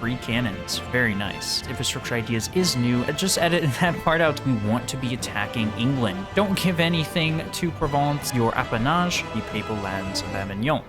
free cannons. Very nice. Infrastructure ideas is new. Just edit that part out. We want to be attacking England. Don't give anything to Provence, your appanage, the papal lands of Avignon.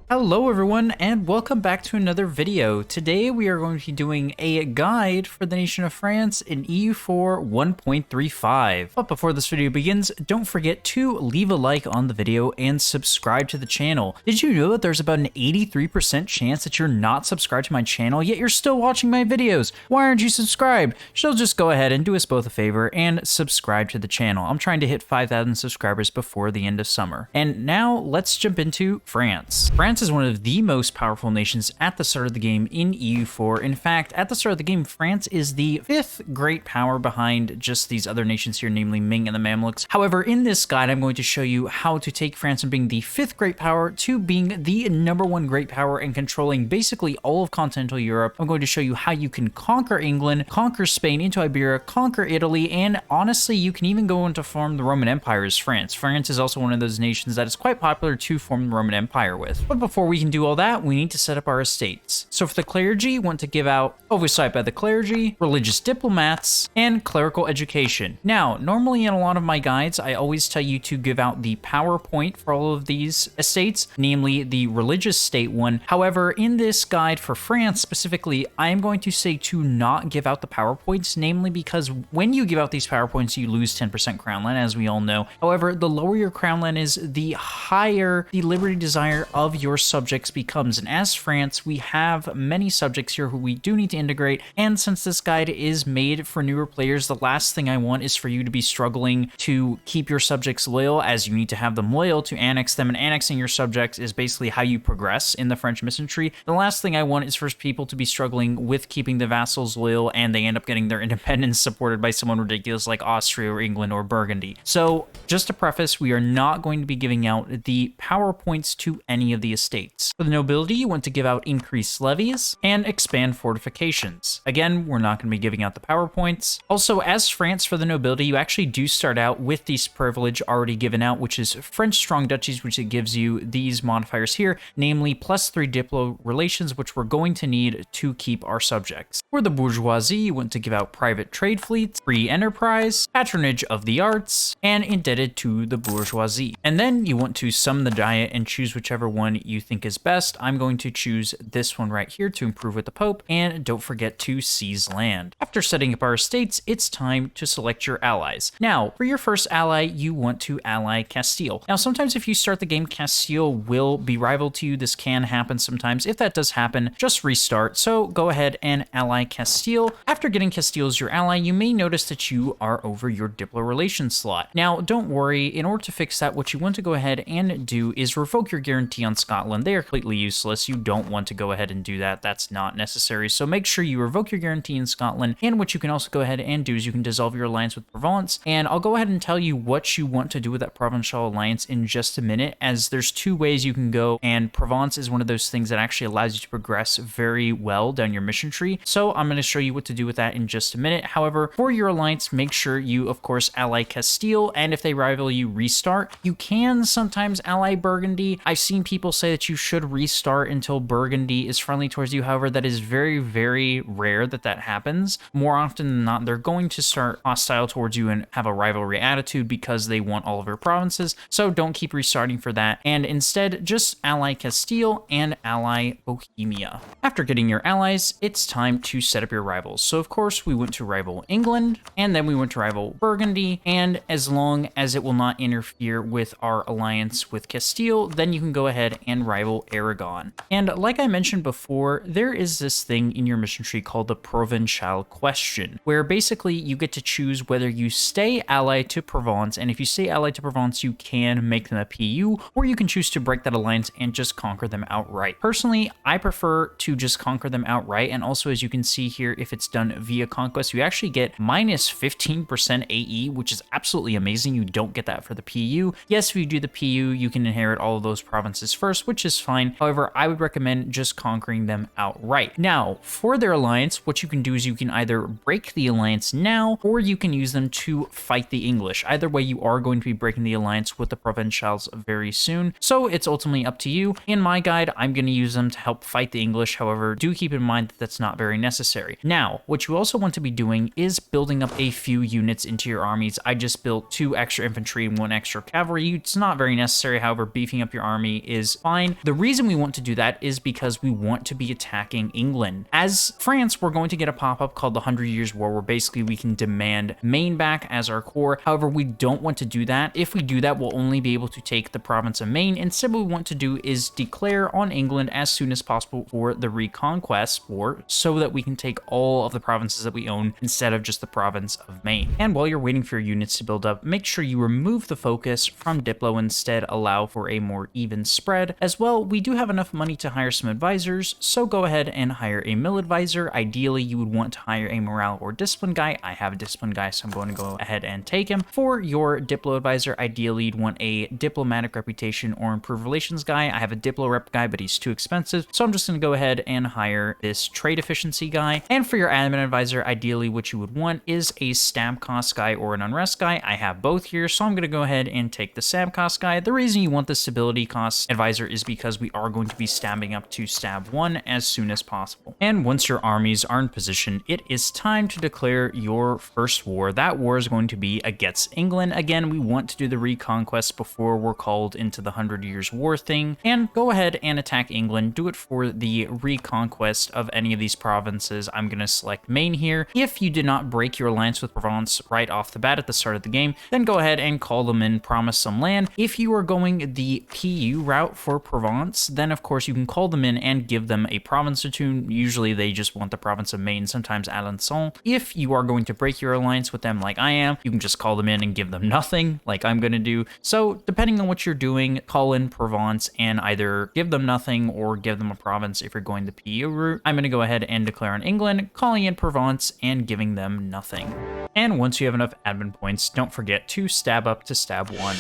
Hello everyone, and welcome back to another video. Today we are going to be doing a guide for the nation of France in EU4 1.35. But before this video begins, don't forget to leave a like on the video and subscribe to the channel. Did you know that there's about an 83% chance that you're not subscribed to my channel, yet you're still watching my videos? Why aren't you subscribed? So just go ahead and do us both a favor and subscribe to the channel. I'm trying to hit 5,000 subscribers before the end of summer. And now let's jump into France. France is one of the most powerful nations at the start of the game in EU4. In fact, at the start of the game, France is the 5th great power behind just these other nations here, namely Ming and the Mamluks. However, in this guide, I'm going to show you how to take France from being the 5th great power to being the #1 great power and controlling basically all of continental Europe. I'm going to show you how you can conquer England, conquer Spain into Iberia, conquer Italy, and honestly, you can even go on to form the Roman Empire as France. France is also one of those nations that is quite popular to form the Roman Empire with. But before we can do all that, we need to set up our estates. So for the clergy, we want to give out oversight by the clergy, religious diplomats, and clerical education. Now, normally in a lot of my guides, I always tell you to give out the PowerPoint for all of these estates, namely the religious state one. However, in this guide for France specifically, I am going to say to not give out the PowerPoints, namely because when you give out these PowerPoints, you lose 10% crown land, as we all know. However, the lower your crown land is, the higher the liberty desire of your subjects becomes. And as France, we have many subjects here who we do need to integrate, and since this guide is made for newer players, the last thing I want is for you to be struggling to keep your subjects loyal, as you need to have them loyal to annex them, and annexing your subjects is basically how you progress in the French mission. The last thing I want is for people to be struggling with keeping the vassals loyal and they end up getting their independence supported by someone ridiculous like Austria or England or Burgundy. So just to preface, we are not going to be giving out the PowerPoints to any of the estates. For the nobility, you want to give out increased levies and expand fortifications. Again, we're not going to be giving out the PowerPoints. Also, as France, for the nobility, you actually do start out with this privilege already given out, which is French strong duchies, which it gives you these modifiers here, namely +3 diplo relations, which we're going to need to keep our subjects. For the bourgeoisie, you want to give out private trade fleets, free enterprise, patronage of the arts, and indebted to the bourgeoisie. And then you want to sum the diet and choose whichever one you think is best. I'm going to choose this one right here to improve with the Pope, and don't forget to seize land. After setting up our estates, it's time to select your allies. Now, for your first ally, you want to ally Castile. Now, sometimes if you start the game, Castile will be rival to you. This can happen sometimes. If that does happen, just restart. So go ahead and ally Castile. After getting Castile as your ally, you may notice that you are over your Diplo relations slot. Now, don't worry. In order to fix that, what you want to go ahead and do is revoke your guarantee on Scotland. They are completely useless. You don't want to go ahead and do that. That's not necessary. So make sure you revoke your guarantee in Scotland. And what you can also go ahead and do is you can dissolve your alliance with Provence. And I'll go ahead and tell you what you want to do with that Provençal alliance in just a minute, as there's two ways you can go, and Provence is one of those things that actually allows you to progress very well down your mission tree. So I'm going to show you what to do with that in just a minute. However, for your alliance, make sure you, of course, ally Castile, and if they rival you, restart. You can sometimes ally Burgundy. I've seen people say that you should restart until Burgundy is friendly towards you. However, that is very, very rare that that happens. More often than not, they're going to start hostile towards you and have a rivalry attitude because they want all of your provinces. So don't keep restarting for that, and instead just ally Castile and ally Bohemia. After getting your allies, it's time to set up your rivals. So of course we went to rival England, and then we went to rival Burgundy, and as long as it will not interfere with our alliance with Castile, then you can go ahead and rival Aragon. And like I mentioned before, there is this thing in your mission tree called the Provençal question, where basically you get to choose whether you stay allied to Provence, and if you stay allied to Provence, you can make them a PU, or you can choose to break that alliance and just conquer them outright. Personally, I prefer to just conquer them outright, and also as you can see here, if it's done via conquest, you actually get minus 15% AE, which is absolutely amazing. You don't get that for the PU. Yes, if you do the PU, you can inherit all of those provinces first, which is fine. However, I would recommend just conquering them outright. Now, for their alliance, what you can do is you can either break the alliance now, or you can use them to fight the English. Either way, you are going to be breaking the alliance with the Provençals very soon, so it's ultimately up to you. In my guide, I'm going to use them to help fight the English. However, do keep in mind that that's not very necessary. Now, what you also want to be doing is building up a few units into your armies. I just built 2 extra infantry and 1 extra cavalry. It's not very necessary. However, beefing up your army is fine. The reason we want to do that is because we want to be attacking England. As France, we're going to get a pop-up called the 100 Years' War, where basically we can demand Maine back as our core. However, we don't want to do that. If we do that, we'll only be able to take the province of Maine. Instead, what we want to do is declare on England as soon as possible for the Reconquest War, so that we can take all of the provinces that we own instead of just the province of Maine. And while you're waiting for your units to build up, make sure you remove the focus from Diplo, instead allow for a more even spread. As well, we do have enough money to hire some advisors, so go ahead and hire a mill advisor. Ideally, you would want to hire a morale or discipline guy. I have a discipline guy, so I'm going to go ahead and take him. For your Diplo advisor, ideally you'd want a diplomatic reputation or improved relations guy. I have a Diplo rep guy, but he's too expensive, so I'm just going to go ahead and hire this trade efficiency guy. And for your admin advisor, ideally what you would want is a stab cost guy or an unrest guy. I have both here, so I'm going to go ahead and take the stab cost guy. The reason you want the stability cost advisor is because we are going to be stabbing up to stab 1 as soon as possible. And once your armies are in position, it is time to declare your first war. That war is going to be against England. Again, we want to do the reconquest before we're called into the 100 Years' War thing, and go ahead and attack England. Do it for the reconquest of any of these provinces. I'm going to select Maine here. If you did not break your alliance with Provence right off the bat at the start of the game, then go ahead and call them in, promise some land. If you are going the PU route for Provence, then of course you can call them in and give them a province or two. Usually they just want the province of Maine, sometimes Alençon. If you are going to break your alliance with them like I am, you can just call them in and give them nothing like I'm going to do. So depending on what you're doing, call in Provence and either give them nothing or give them a province if you're going the PU route. I'm going to go ahead and declare on England, calling in Provence and giving them nothing. And once you have enough admin points, don't forget to stab up to stab 1.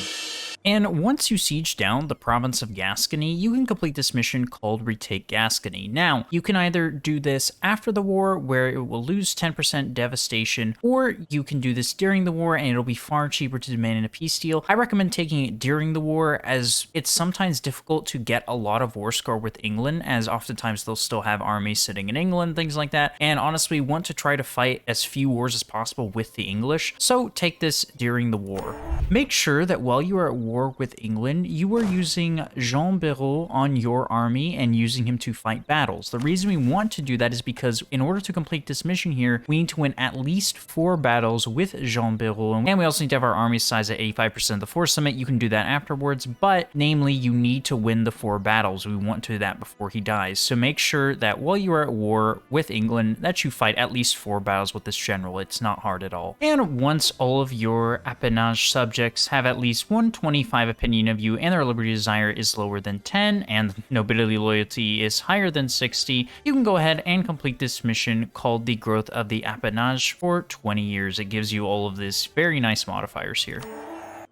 And once you siege down the province of Gascony, you can complete this mission called Retake Gascony. Now, you can either do this after the war, where it will lose 10% devastation, or you can do this during the war, and it'll be far cheaper to demand in a peace deal. I recommend taking it during the war, as it's sometimes difficult to get a lot of war score with England, as oftentimes they'll still have armies sitting in England, things like that, and honestly want to try to fight as few wars as possible with the English, so take this during the war. Make sure that while you are at war with England, you are using Jean Béraud on your army and using him to fight battles. The reason we want to do that is because in order to complete this mission here, we need to win at least 4 battles with Jean Béraud, and we also need to have our army size at 85% of the force limit. You can do that afterwards, but namely, you need to win the 4 battles. We want to do that before he dies. So make sure that while you are at war with England, that you fight at least 4 battles with this general. It's not hard at all. And once all of your appanage subjects have at least 125 opinion of you and their liberty desire is lower than 10 and nobility loyalty is higher than 60, you can go ahead and complete this mission called the Growth of the Appanage for 20 years. It gives you all of these very nice modifiers here.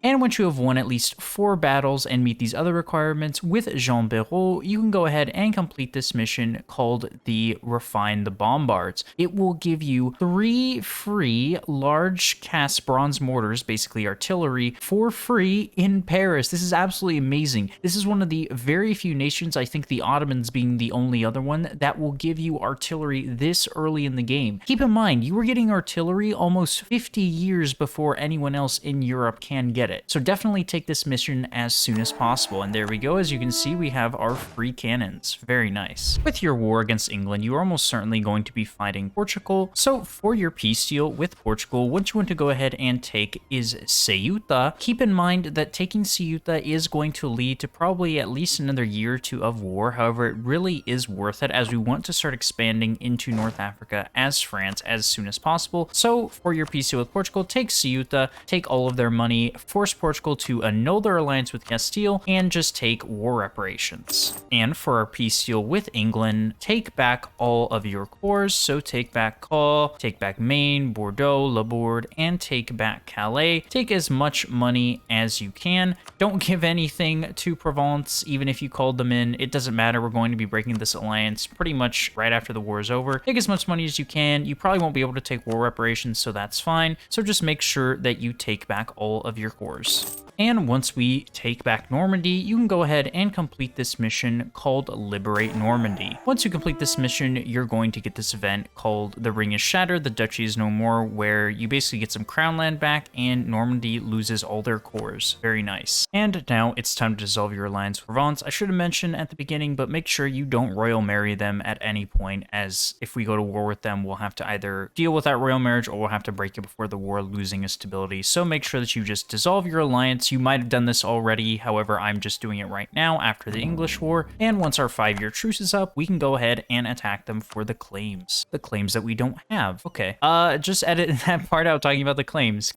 And once you have won at least 4 battles and meet these other requirements with Jean Béraud, you can go ahead and complete this mission called the Refine the Bombards. It will give you 3 free large cast bronze mortars, basically artillery, for free in Paris. This is absolutely amazing. This is one of the very few nations, I think the Ottomans being the only other one, that will give you artillery this early in the game. Keep in mind, you were getting artillery almost 50 years before anyone else in Europe can get it. So definitely take this mission as soon as possible. And there we go. As you can see, we have our free cannons. Very nice. With your war against England, you are almost certainly going to be fighting Portugal. So for your peace deal with Portugal, what you want to go ahead and take is Ceuta. Keep in mind that taking Ceuta is going to lead to probably at least another year or 2 of war. However, it really is worth it, as we want to start expanding into North Africa as France as soon as possible. So for your peace deal with Portugal, take Ceuta, take all of their money, force force Portugal to annul their alliance with Castile and just take war reparations. And for our peace deal with England, take back all of your cores, so take back Caen, take back Maine, Bordeaux, Labourd, and take back Calais. Take as much money as you can. Don't give anything to Provence, even if you called them in. It doesn't matter. We're going to be breaking this alliance pretty much right after the war is over. Take as much money as you can. You probably won't be able to take war reparations, so that's fine. So just make sure that you take back all of your cores. And once we take back Normandy, you can go ahead and complete this mission called Liberate Normandy. Once you complete this mission, you're going to get this event called The Ring is Shattered, the Duchy is No More, where you basically get some crown land back and Normandy loses all their cores. Very nice. And now it's time to dissolve your alliance with Provence. I should have mentioned at the beginning, but make sure you don't royal marry them at any point, as if we go to war with them, we'll have to either deal with that royal marriage or we'll have to break it before the war, losing its stability. So make sure that you just dissolve your alliance. You might have done this already, however, I'm just doing it right now after the English War, and once our 5-year truce is up, we can go ahead and attack them for the claims. The claims that we don't have. Okay, just edit that part out talking about the claims.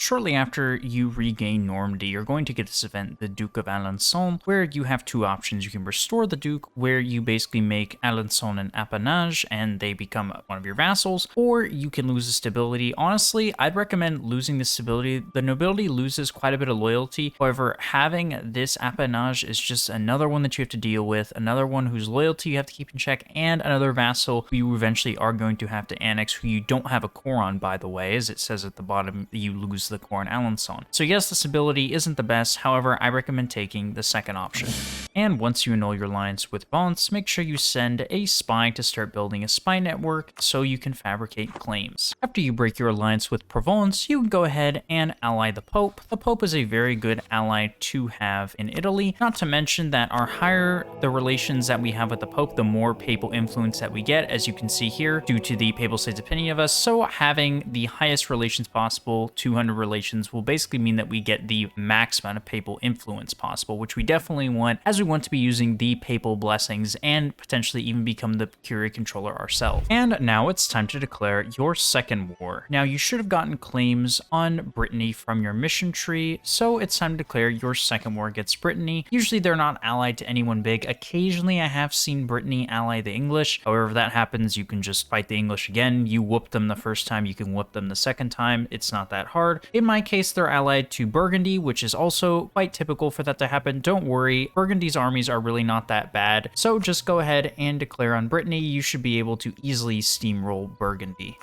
Shortly after you regain Normandy, you're going to get this event, the Duke of Alençon, where you have two options. You can restore the Duke, where you basically make Alençon an appanage and they become one of your vassals, or you can lose the stability. Honestly, I'd recommend losing the stability. The nobility loses quite a bit of loyalty. However, having this appanage is just another one that you have to deal with, another one whose loyalty you have to keep in check, and another vassal who you eventually are going to have to annex, who you don't have a core on, by the way, as it says at the bottom, you lose the core in Alençon. So yes, the stability isn't the best, however, I recommend taking the second option. And once you annul your alliance with Provence, make sure you send a spy to start building a spy network so you can fabricate claims. After you break your alliance with Provence, you can go ahead and ally the Pope. The Pope is a very good ally to have in Italy, not to mention that our higher the relations that we have with the Pope, the more papal influence that we get, as you can see here, due to the Papal State's opinion of us. So having the highest relations possible, 200 relations, will basically mean that we get the max amount of papal influence possible, which we definitely want, as we want to be using the papal blessings and potentially even become the Curia controller ourselves. And now it's time to declare your second war. Now, you should have gotten claims on Brittany from your mission tree, so it's time to declare your second war against Brittany. Usually they're not allied to anyone big. Occasionally I have seen Brittany ally the English. However, if that happens, you can just fight the English again. You whooped them the first time, you can whoop them the second time. It's not that hard. In my case, they're allied to Burgundy, which is also quite typical for that to happen. Don't worry, Burgundy's armies are really not that bad. So just go ahead and declare on Brittany. You should be able to easily steamroll Burgundy.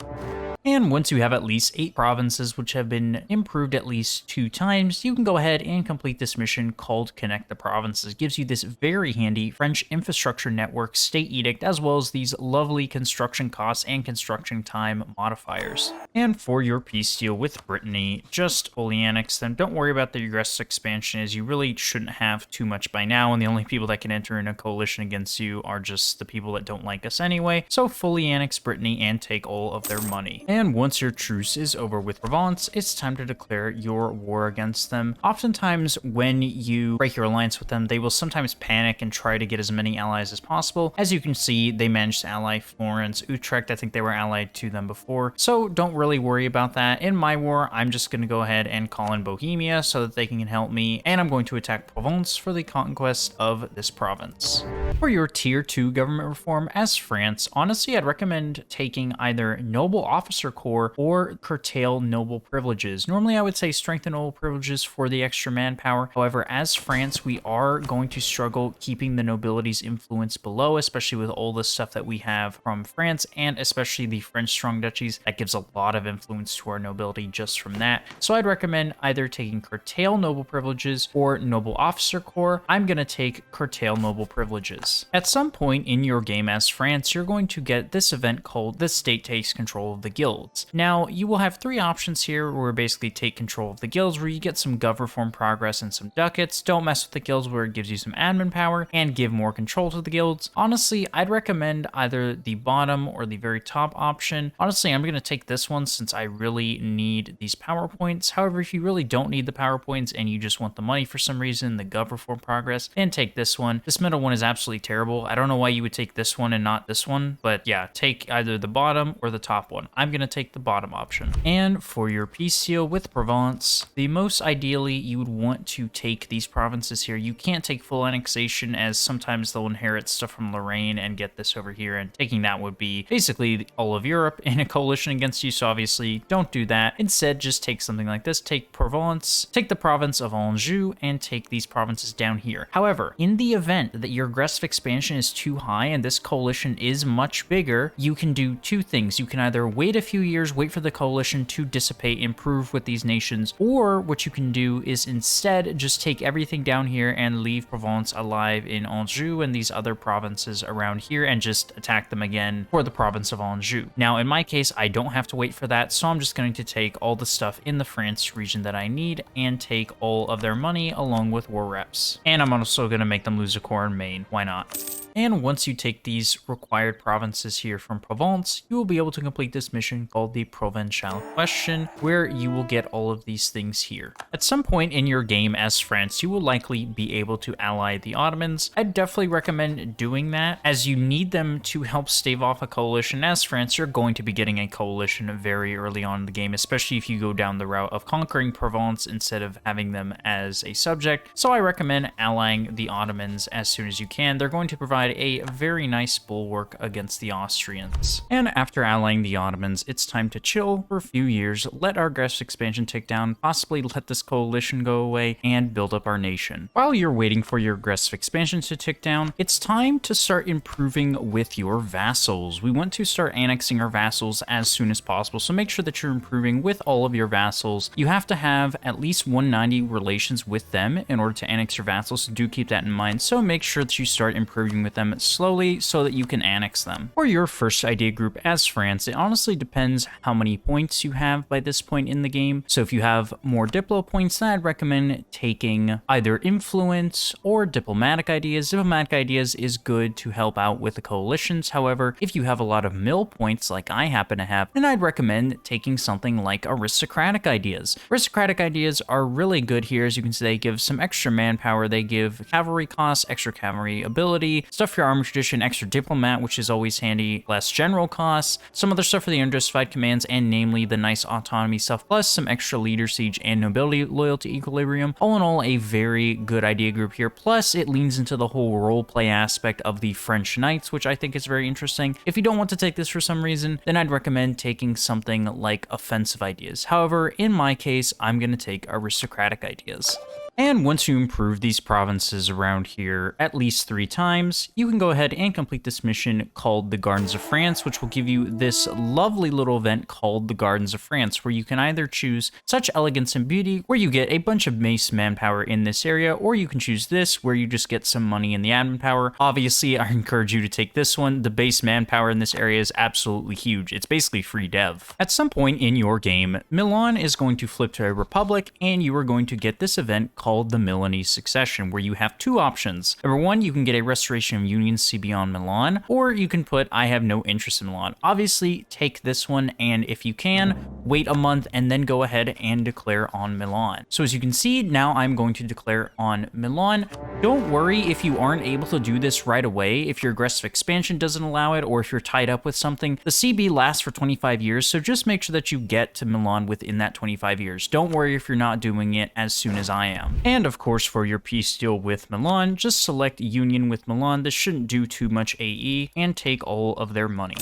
And once you have at least 8 provinces which have been improved at least 2 times, you can go ahead and complete this mission called Connect the Provinces. It gives you this very handy French infrastructure network state edict, as well as these lovely construction costs and construction time modifiers. And for your peace deal with Brittany, just fully annex them. Don't worry about the aggressive expansion, as you really shouldn't have too much by now, and the only people that can enter in a coalition against you are just the people that don't like us anyway. So fully annex Brittany and take all of their money. And once your truce is over with Provence, it's time to declare your war against them. Oftentimes, when you break your alliance with them, they will sometimes panic and try to get as many allies as possible. As you can see, they managed to ally Florence, Utrecht. I think they were allied to them before, so don't really worry about that. In my war, I'm just going to go ahead and call in Bohemia so that they can help me, and I'm going to attack Provence for the conquest of this province. For your tier 2 government reform as France, honestly, I'd recommend taking either noble officer corps or curtail noble privileges. Normally, I would say strengthen noble privileges for the extra manpower. However, as France, we are going to struggle keeping the nobility's influence below, especially with all the stuff that we have from France, and especially the French strong duchies. That gives a lot of influence to our nobility just from that. So I'd recommend either taking curtail noble privileges or noble officer corps. I'm going to take curtail noble privileges. At some point in your game as France, you're going to get this event called the state takes control of the guilds. Now, you will have 3 options here where basically take control of the guilds, where you get some gov reform progress and some ducats. Don't mess with the guilds, where it gives you some admin power and give more control to the guilds. Honestly, I'd recommend either the bottom or the very top option. Honestly, I'm going to take this one since I really need these power points. However, if you really don't need the power points and you just want the money for some reason, the gov reform progress, then take this one. This middle one is absolutely absolutely terrible. I don't know why you would take this one and not this one, but yeah, take either the bottom or the top one. I'm going to take the bottom option. And for your peace deal with Provence, the most ideally you would want to take these provinces here. You can't take full annexation, as sometimes they'll inherit stuff from Lorraine and get this over here, and taking that would be basically all of Europe in a coalition against you, so obviously don't do that. Instead, just take something like this. Take Provence, take the province of Anjou, and take these provinces down here. However, in the event that your aggressive expansion is too high and this coalition is much bigger, you can do two things. You can either wait a few years, wait for the coalition to dissipate, improve with these nations, or what you can do is instead just take everything down here and leave Provence alive in Anjou and these other provinces around here and just attack them again for the province of Anjou. Now, in my case, I don't have to wait for that, so I'm just going to take all the stuff in the France region that I need and take all of their money along with war reps. And I'm also going to make them lose a core in Maine. Why not? And once you take these required provinces here from Provence, you will be able to complete this mission called the Provençal Question, where you will get all of these things here. At some point in your game as France, you will likely be able to ally the Ottomans. I'd definitely recommend doing that, as you need them to help stave off a coalition. As France, you're going to be getting a coalition very early on in the game, especially if you go down the route of conquering Provence instead of having them as a subject. So I recommend allying the Ottomans as soon as you can. They're going to provide a very nice bulwark against the Austrians. And after allying the Ottomans, it's time to chill for a few years, let our aggressive expansion tick down, possibly let this coalition go away, and build up our nation. While you're waiting for your aggressive expansion to tick down, it's time to start improving with your vassals. We want to start annexing our vassals as soon as possible, so make sure that you're improving with all of your vassals. You have to have at least 190 relations with them in order to annex your vassals, so do keep that in mind. So make sure that you start improving with them slowly so that you can annex them. For your first idea group as France, it honestly depends how many points you have by this point in the game. So if you have more diplo points, then I'd recommend taking either influence or diplomatic ideas. Diplomatic ideas is good to help out with the coalitions. However, if you have a lot of mill points like I happen to have, then I'd recommend taking something like aristocratic ideas. Aristocratic ideas are really good here. As you can see, they give some extra manpower, they give cavalry costs, extra cavalry ability, stuff for your army tradition, extra diplomat, which is always handy, less general costs, some other stuff for the unjustified commands, and namely the nice autonomy stuff, plus some extra leader siege and nobility loyalty equilibrium. All in all, a very good idea group here. Plus, it leans into the whole roleplay aspect of the French Knights, which I think is very interesting. If you don't want to take this for some reason, then I'd recommend taking something like offensive ideas. However, in my case, I'm going to take aristocratic ideas. And once you improve these provinces around here at least 3 times, you can go ahead and complete this mission called the Gardens of France, which will give you this lovely little event called the Gardens of France, where you can either choose Such Elegance and Beauty, where you get a bunch of base manpower in this area, or you can choose this, where you just get some money in the admin power. Obviously, I encourage you to take this one. The base manpower in this area is absolutely huge. It's basically free dev. At some point in your game, Milan is going to flip to a republic, and you are going to get this event called the Milanese succession, where you have 2 options. Number 1, you can get a Restoration of Union CB on Milan, or you can put I have no interest in Milan. Obviously, take this one, and if you can, wait a month and then go ahead and declare on Milan. So as you can see, now I'm going to declare on Milan. Don't worry if you aren't able to do this right away, if your aggressive expansion doesn't allow it, or if you're tied up with something. The CB lasts for 25 years, so just make sure that you get to Milan within that 25 years. Don't worry if you're not doing it as soon as I am. And of course, for your peace deal with Milan, just select Union with Milan. This shouldn't do too much AE, and take all of their money.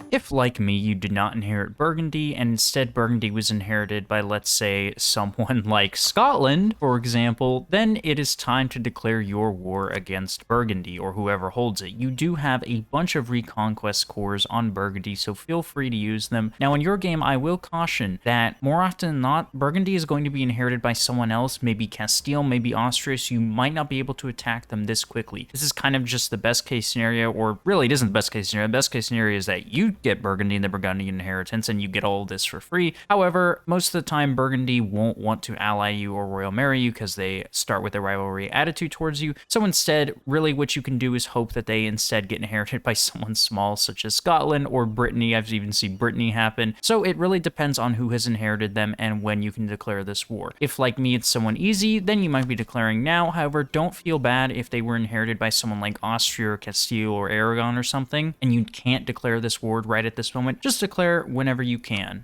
If, like me, you did not inherit Burgundy, and instead Burgundy was inherited by, let's say, someone like Scotland, for example, then it is time to declare your war against Burgundy, or whoever holds it. You do have a bunch of reconquest cores on Burgundy, so feel free to use them. Now, in your game, I will caution that more often than not, Burgundy is going to be inherited by someone else, maybe Castile, maybe Austria, so you might not be able to attack them this quickly. This is kind of just the best case scenario, or really it isn't the best case scenario. The best case scenario is that you get Burgundy and the Burgundian inheritance, and you get all this for free. However, most of the time, Burgundy won't want to ally you or royal marry you because they start with a rivalry attitude towards you. So instead, really what you can do is hope that they instead get inherited by someone small, such as Scotland or Brittany. I've even seen Brittany happen. So it really depends on who has inherited them and when you can declare this war. If, like me, it's someone easy, then you might be declaring now. However, don't feel bad if they were inherited by someone like Austria or Castile or Aragon or something, and you can't declare this war right at this moment. Just declare whenever you can.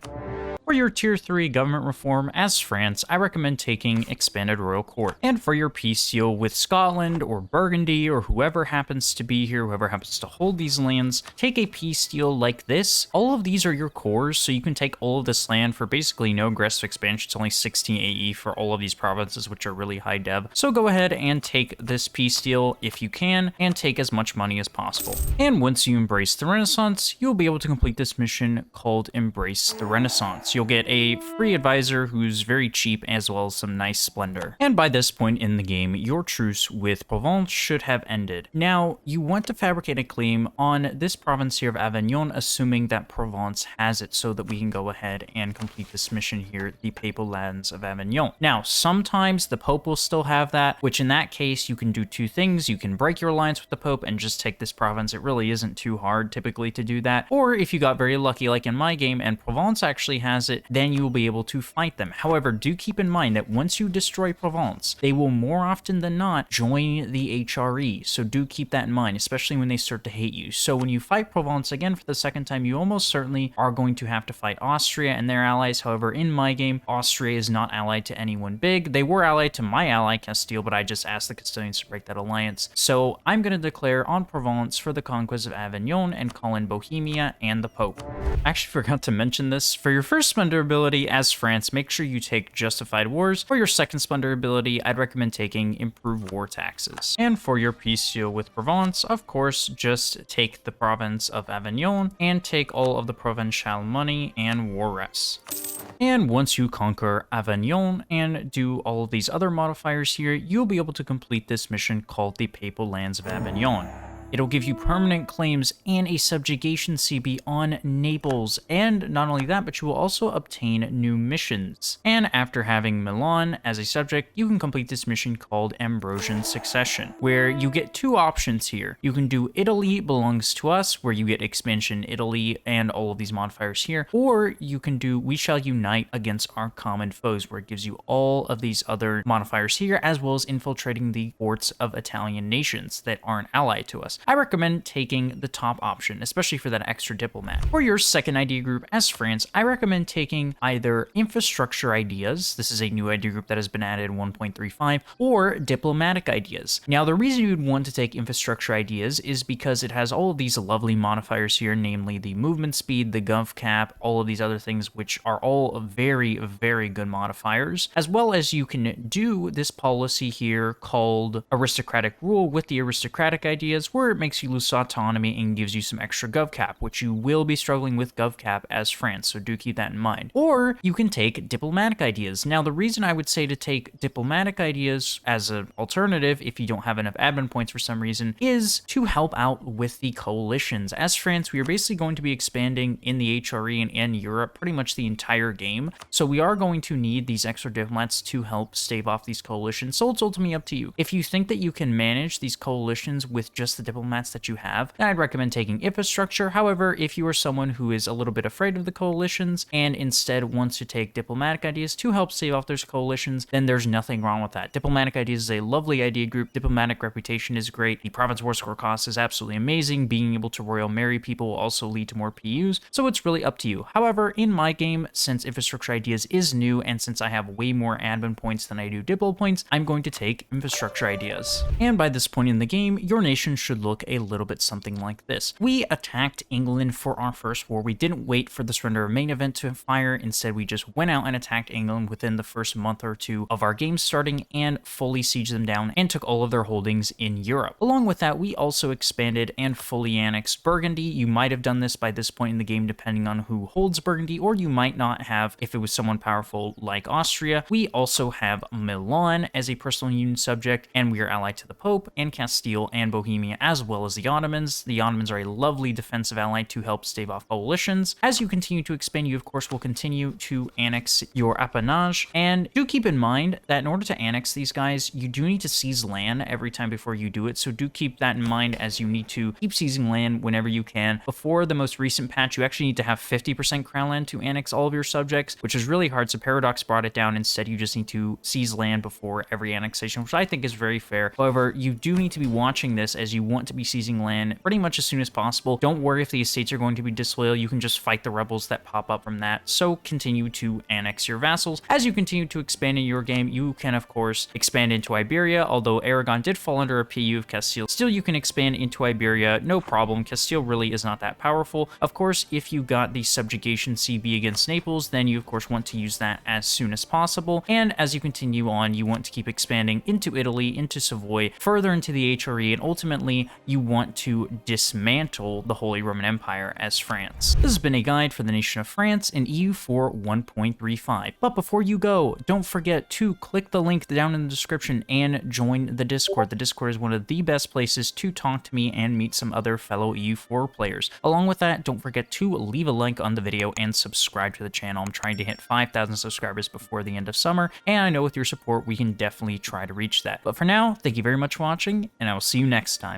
For your Tier 3 government reform as France, I recommend taking Expanded Royal Court. And for your peace deal with Scotland or Burgundy or whoever happens to be here, whoever happens to hold these lands, take a peace deal like this. All of these are your cores, so you can take all of this land for basically no aggressive expansion. It's only 16 AE for all of these provinces, which are really high dev. So go ahead and take this peace deal if you can, and take as much money as possible. And once you embrace the Renaissance, you'll be able to complete this mission called Embrace the Renaissance. You'll get a free advisor who's very cheap, as well as some nice splendor. And by this point in the game, your truce with Provence should have ended. Now, you want to fabricate a claim on this province here of Avignon, assuming that Provence has it, so that we can go ahead and complete this mission here, the Papal Lands of Avignon. Now, sometimes the Pope will still have that, which in that case, you can do two things. You can break your alliance with the Pope and just take this province. It really isn't too hard typically to do that. Or if you got very lucky, like in my game, and Provence actually has it, then you will be able to fight them. However, do keep in mind that once you destroy Provence, they will more often than not join the HRE. So do keep that in mind, especially when they start to hate you. So when you fight Provence again for the second time, you almost certainly are going to have to fight Austria and their allies. However, in my game, Austria is not allied to anyone big. They were allied to my ally Castile, but I just asked the Castilians to break that alliance. So I'm going to declare on Provence for the conquest of Avignon and call in Bohemia and the Pope. I actually forgot to mention this. For your first splendor ability as France, make sure you take Justified Wars. For your second splendor ability, I'd recommend taking Improved War Taxes. And for your peace deal with Provence, of course, just take the province of Avignon and take all of the Provençal money and war rests. And once you conquer Avignon and do all of these other modifiers here, you'll be able to complete this mission called the Papal Lands of Avignon. It'll give you permanent claims and a subjugation CB on Naples. And not only that, but you will also obtain new missions. And after having Milan as a subject, you can complete this mission called Ambrosian Succession, where you get two options here. You can do Italy belongs to us, where you get expansion Italy and all of these modifiers here. Or you can do We shall unite against our common foes, where it gives you all of these other modifiers here, as well as infiltrating the ports of Italian nations that aren't allied to us. I recommend taking the top option, especially for that extra diplomat. For your second idea group as France, I recommend taking either infrastructure ideas. This is a new idea group that has been added 1.35, or diplomatic ideas. Now, the reason you'd want to take infrastructure ideas is because it has all of these lovely modifiers here, namely the movement speed, the gov cap, all of these other things, which are all very, very good modifiers, as well as you can do this policy here called aristocratic rule with the aristocratic ideas, where it makes you lose autonomy and gives you some extra gov cap, which you will be struggling with gov cap as France, so do keep that in mind. Or you can take diplomatic ideas. Now, the reason I would say to take diplomatic ideas as an alternative, if you don't have enough admin points for some reason, is to help out with the coalitions. As France, we are basically going to be expanding in the HRE and in Europe pretty much the entire game, so we are going to need these extra diplomats to help stave off these coalitions, so it's ultimately up to you. If you think that you can manage these coalitions with just the diplomats that you have, then I'd recommend taking infrastructure. However, if you are someone who is a little bit afraid of the coalitions and instead wants to take diplomatic ideas to help save off those coalitions, then there's nothing wrong with that. Diplomatic ideas is a lovely idea group. Diplomatic reputation is great. The province war score cost is absolutely amazing. Being able to royal marry people will also lead to more PUs, so it's really up to you. However, in my game, since infrastructure ideas is new and since I have way more admin points than I do diplo points, I'm going to take infrastructure ideas. And by this point in the game, your nation should look a little bit something like this. We attacked England for our first war. We didn't wait for the surrender of main event to fire. Instead, we just went out and attacked England within the first month or two of our game starting and fully sieged them down and took all of their holdings in Europe. Along with that, we also expanded and fully annexed Burgundy. You might have done this by this point in the game depending on who holds Burgundy, or you might not have if it was someone powerful like Austria. We also have Milan as a personal union subject, and we are allied to the Pope and Castile and Bohemia as as well as the Ottomans. The Ottomans are a lovely defensive ally to help stave off coalitions. As you continue to expand, you of course will continue to annex your appanage, and do keep in mind that in order to annex these guys, you do need to seize land every time before you do it, so do keep that in mind, as you need to keep seizing land whenever you can. Before the most recent patch, you actually need to have 50% crown land to annex all of your subjects, which is really hard, so Paradox brought it down. Instead, you just need to seize land before every annexation, which I think is very fair. However, you do need to be watching this, as you want to be seizing land pretty much as soon as possible. Don't worry if the estates are going to be disloyal, you can just fight the rebels that pop up from that, so continue to annex your vassals. As you continue to expand in your game, you can of course expand into Iberia. Although Aragon did fall under a PU of Castile, still you can expand into Iberia, no problem. Castile really is not that powerful. Of course, if you got the subjugation CB against Naples, then you of course want to use that as soon as possible. And as you continue on, you want to keep expanding into Italy, into Savoy, further into the HRE, and ultimately you want to dismantle the Holy Roman Empire as France. This has been a guide for the nation of France in EU4 1.35. But before you go, don't forget to click the link down in the description and join the Discord. The Discord is one of the best places to talk to me and meet some other fellow EU4 players. Along with that, don't forget to leave a like on the video and subscribe to the channel. I'm trying to hit 5,000 subscribers before the end of summer, and I know with your support we can definitely try to reach that. But for now, thank you very much for watching, and I will see you next time.